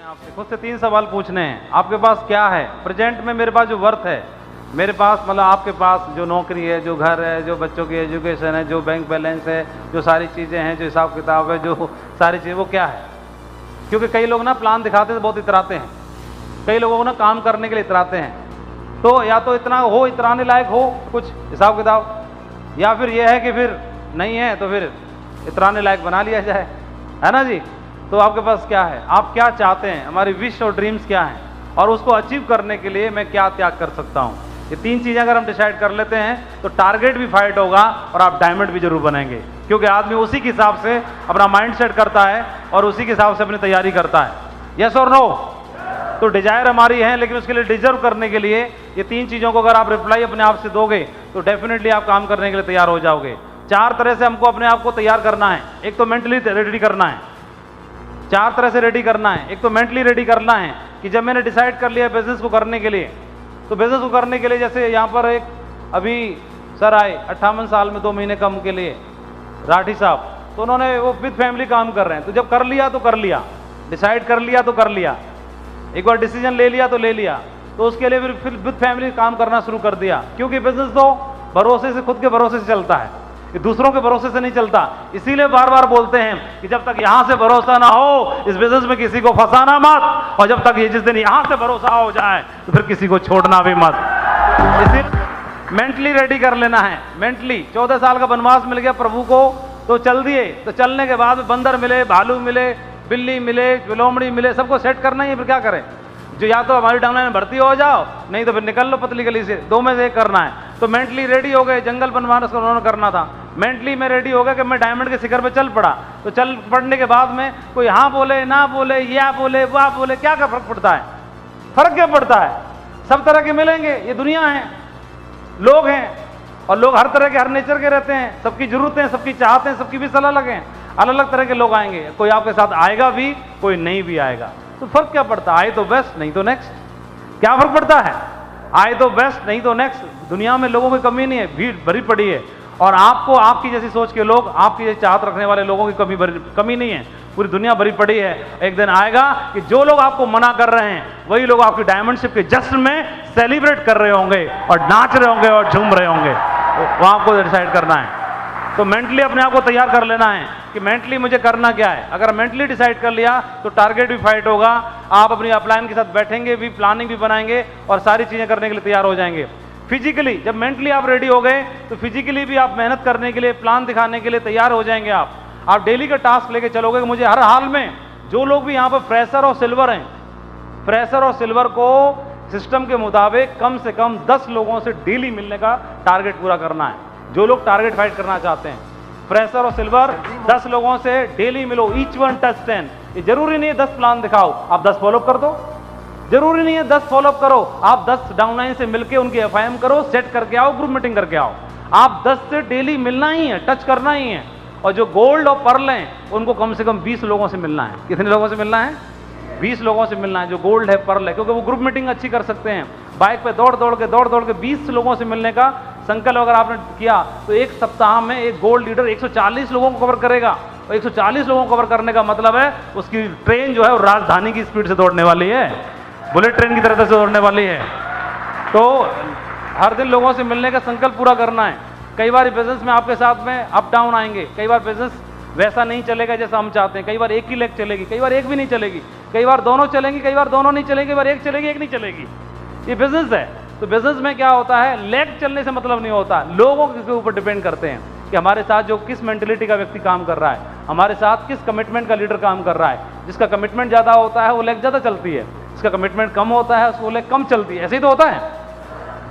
आपसे खुद से 3 सवाल पूछने हैं। आपके पास क्या है प्रेजेंट में? मेरे पास जो वर्थ है, मेरे पास मतलब आपके पास जो नौकरी है, जो घर है, जो बच्चों की एजुकेशन है, जो बैंक बैलेंस है, जो सारी चीज़ें हैं, जो हिसाब किताब है, जो सारी चीज़ें, वो क्या है? क्योंकि कई लोग ना प्लान दिखाते हैं तो बहुत इतराते हैं, कई लोगों को ना काम करने के लिए इतराते हैं। तो या तो इतना हो, इतराने लायक हो कुछ हिसाब किताब, या फिर ये है कि फिर नहीं है तो फिर इतराने लायक बना लिया जाए, है ना जी? तो आपके पास क्या है? आप क्या चाहते हैं? हमारी विश और ड्रीम्स क्या हैं? और उसको अचीव करने के लिए मैं क्या त्याग कर सकता हूँ? ये 3 चीज़ें अगर हम डिसाइड कर लेते हैं तो टारगेट भी फाइट होगा और आप डायमंड भी जरूर बनेंगे, क्योंकि आदमी उसी के हिसाब से अपना माइंड सेट करता है और उसी के हिसाब से अपनी तैयारी करता है। यस और नो? तो डिजायर हमारी है, लेकिन उसके लिए डिजर्व करने के लिए ये 3 चीज़ों को अगर आप रिप्लाई अपने आप से दोगे तो डेफिनेटली आप काम करने के लिए तैयार हो जाओगे। 4 तरह से हमको अपने आप को तैयार करना है। एक तो मेंटली रेडी करना है, 4 तरह से रेडी करना है। एक तो मेंटली रेडी करना है कि जब मैंने डिसाइड कर लिया बिजनेस को करने के लिए, तो बिजनेस को करने के लिए जैसे यहाँ पर एक अभी सर आए 58 साल में 2 महीने कम के लिए, राठी साहब, तो उन्होंने वो विद फैमिली काम कर रहे हैं। तो जब कर लिया तो कर लिया, डिसाइड कर लिया तो कर लिया, एक बार डिसीजन ले लिया तो ले लिया, तो उसके लिए फिर विद फैमिली काम करना शुरू कर दिया। क्योंकि बिजनेस तो भरोसे से, खुद के भरोसे से चलता है, ये दूसरों के भरोसे से नहीं चलता। इसीलिए बार बार बोलते हैं कि जब तक यहां से भरोसा ना हो इस बिजनेस में किसी को फंसाना मत, और जब तक ये जिस दिन यहां से भरोसा हो जाए तो फिर किसी को छोड़ना भी मत। इसीलिए मेंटली रेडी कर लेना है। मेंटली 14 साल का वनवास मिल गया प्रभु को तो चल दिए, तो चलने के बाद बंदर मिले, भालू मिले, बिल्ली मिले, लोमड़ी मिले, सबको सेट करना ही है। फिर क्या करें? जो या तो हमारी डाउनलाइन में भर्ती हो जाओ, नहीं तो फिर निकल लो पतली गली से, 2 में से एक करना है। तो मेंटली रेडी हो गए, जंगल बनवास को उन्होंने करना था। मेंटली में रेडी हो गया कि मैं डायमंड के शिखर पे चल पड़ा। तो चल पड़ने के बाद में कोई हाँ बोले ना बोले, या बोले वाह बोले, क्या का फर्क पड़ता है? फर्क क्या पड़ता है? सब तरह के मिलेंगे, ये दुनिया है, लोग हैं, और लोग हर तरह के, हर नेचर के रहते हैं। सबकी जरूरतें, सबकी चाहते हैं, सबकी भी सलाह अलग हैं। अलग अलग तरह के लोग आएंगे, कोई आपके साथ आएगा भी, कोई नहीं भी आएगा। तो फर्क क्या पड़ता है? आए तो बेस्ट, नहीं तो नेक्स्ट। क्या फर्क पड़ता है? आए तो बेस्ट, नहीं तो नेक्स्ट। दुनिया में लोगों की कमी नहीं है, भीड़ भरी पड़ी है, और आपको आपकी जैसी सोच के लोग, आपकी जैसी चाहत रखने वाले लोगों की कमी नहीं है, पूरी दुनिया भरी पड़ी है। एक दिन आएगा कि जो लोग आपको मना कर रहे हैं वही लोग आपकी डायमंडशिप के जश्न में सेलिब्रेट कर रहे होंगे और नाच रहे होंगे और झूम रहे होंगे। वो आपको डिसाइड करना है। तो मेंटली अपने आप को तैयार कर लेना है कि मेंटली मुझे करना क्या है। अगर मेंटली डिसाइड कर लिया तो टारगेट भी फाइट होगा, आप अपनी अपलाइन के साथ बैठेंगे भी, प्लानिंग भी बनाएंगे और सारी चीज़ें करने के लिए तैयार हो जाएंगे। फिजिकली जब मेंटली आप रेडी हो गए तो फिजिकली भी आप मेहनत करने के लिए, प्लान दिखाने के लिए तैयार हो जाएंगे। आप डेली का टास्क लेके चलोगे कि मुझे हर हाल में, जो लोग भी यहाँ पर फ्रेशर और सिल्वर हैं, फ्रेशर और सिल्वर को सिस्टम के मुताबिक कम से कम 10 लोगों से डेली मिलने का टारगेट पूरा करना है। जो लोग टारगेट फाइट करना चाहते हैं, फ्रेशर और सिल्वर 10 लोगों से डेली मिलो, ईच वन टच 10। ये जरूरी नहीं है 10 प्लान दिखाओ, आप 10 फॉलोअप कर दो। जरूरी नहीं है 10 फॉलोअप करो, आप 10 डाउनलाइन से मिलकर उनकी एफआईएम करो, सेट करके आओ, ग्रुप मीटिंग करके आओ। आप 10 से डेली मिलना ही है, टच करना ही है। और जो गोल्ड और पर्ल हैं उनको कम से कम 20 लोगों से मिलना है। कितने लोगों से मिलना है? 20 लोगों से मिलना है, जो गोल्ड है, पर्ल है, क्योंकि वो ग्रुप मीटिंग अच्छी कर सकते हैं। बाइक पे दौड़ दौड़ के 20 लोगों से मिलने का संकल्प अगर आपने किया तो एक सप्ताह में एक गोल्ड लीडर 140 लोगों को कवर करेगा। और 140 लोगों को कवर करने का मतलब है उसकी ट्रेन जो है वो राजधानी की स्पीड से दौड़ने वाली है, बुलेट ट्रेन की तरह से दौड़ने वाली है। तो हर दिन लोगों से मिलने का संकल्प पूरा करना है। कई बार बिजनेस में आपके साथ में अप डाउन आएंगे, कई बार बिजनेस वैसा नहीं चलेगा जैसा हम चाहते हैं, कई बार एक ही लेग चलेगी, कई बार एक भी नहीं चलेगी, कई बार दोनों चलेंगी, कई बार दोनों नहीं चलेंगी, कई बार एक चलेगी, एक नहीं चलेगी। ये बिजनेस है। तो बिजनेस में क्या होता है, लेग चलने से मतलब नहीं होता, लोगों के ऊपर डिपेंड करते हैं कि हमारे साथ जो किस मेंटेलिटी का व्यक्ति काम कर रहा है, हमारे साथ किस कमिटमेंट का लीडर काम कर रहा है। जिसका कमिटमेंट ज़्यादा होता है वो लेग ज़्यादा चलती है, जिसका कमिटमेंट कम होता है उसको लेग कम चलती है। ऐसे ही तो होता है,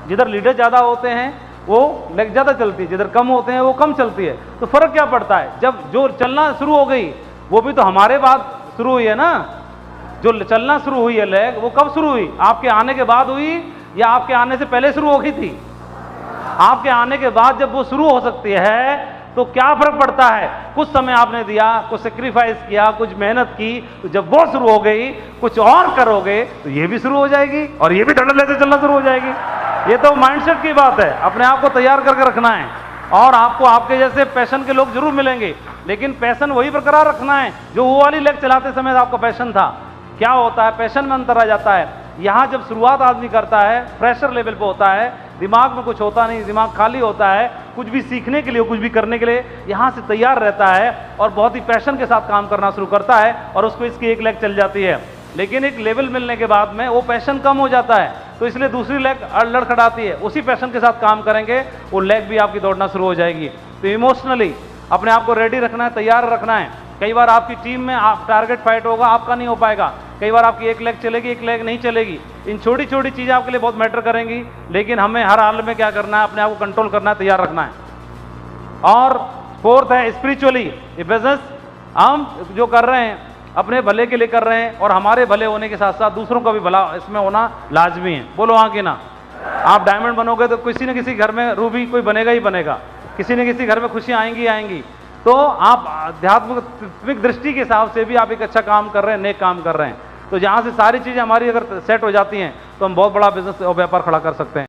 जिधर लीडर ज़्यादा होते हैं वो लेग ज़्यादा चलती है, जिधर कम होते हैं वो कम चलती है। तो फर्क क्या पड़ता है? जब जो चलना शुरू हो गई वो भी तो हमारे बाद शुरू हुई है ना। जो चलना शुरू हुई है लेग, वो कब शुरू हुई? आपके आने के बाद हुई या आपके आने से पहले शुरू हो गई थी? आपके आने के बाद जब वो शुरू हो सकती है तो क्या फर्क पड़ता है? कुछ समय आपने दिया, कुछ सेक्रीफाइस किया, कुछ मेहनत की, तो जब वो शुरू हो गई कुछ और करोगे तो ये भी शुरू हो जाएगी और ये भी धड़ल्ले लेते चलना शुरू हो जाएगी। ये तो माइंडसेट की बात है, अपने आप को तैयार करके रखना है। और आपको आपके जैसे पैशन के लोग जरूर मिलेंगे, लेकिन पैशन वही बरकरार रखना है जो वो वाली लेग चलाते समय आपका पैशन था। क्या होता है, पैशन में अंतर आ जाता है। यहाँ जब शुरुआत आदमी करता है, फ्रेशर लेवल पे होता है, दिमाग में कुछ होता नहीं, दिमाग खाली होता है, कुछ भी सीखने के लिए, कुछ भी करने के लिए यहाँ से तैयार रहता है और बहुत ही पैशन के साथ काम करना शुरू करता है और उसको इसकी 1 लेग चल जाती है। लेकिन एक लेवल मिलने के बाद में वो पैशन कम हो जाता है, तो इसलिए दूसरी लेग लड़खड़ाती है। उसी पैशन के साथ काम करेंगे, वो लेग भी आपकी दौड़ना शुरू हो जाएगी। तो इमोशनली अपने आप को रेडी रखना है, तैयार रखना है। कई बार आपकी टीम में आप टारगेट फाइट होगा, आपका नहीं हो पाएगा। कई बार आपकी 1 लेग चलेगी, 1 लेग नहीं चलेगी। इन छोटी छोटी चीज़ें आपके लिए बहुत मैटर करेंगी, लेकिन हमें हर हाल में क्या करना है, अपने आप को कंट्रोल करना है, तैयार रखना है। और 4th है स्पिरिचुअली। ये बिजनेस हम जो कर रहे हैं अपने भले के लिए कर रहे हैं, और हमारे भले होने के साथ साथ दूसरों का भी भला इसमें होना लाजमी है। बोलो हाँ कि ना। आप डायमंड बनोगे तो किसी न किसी घर में रूबी कोई बनेगा ही बनेगा, किसी न किसी घर में खुशियाँ आएंगी आएंगी। तो आप आध्यात्मिक दृष्टि के हिसाब से भी आप एक अच्छा काम कर रहे हैं, नेक काम कर रहे हैं। तो जहाँ से सारी चीज़ें हमारी अगर सेट हो जाती हैं तो हम बहुत बड़ा बिजनेस और व्यापार खड़ा कर सकते हैं।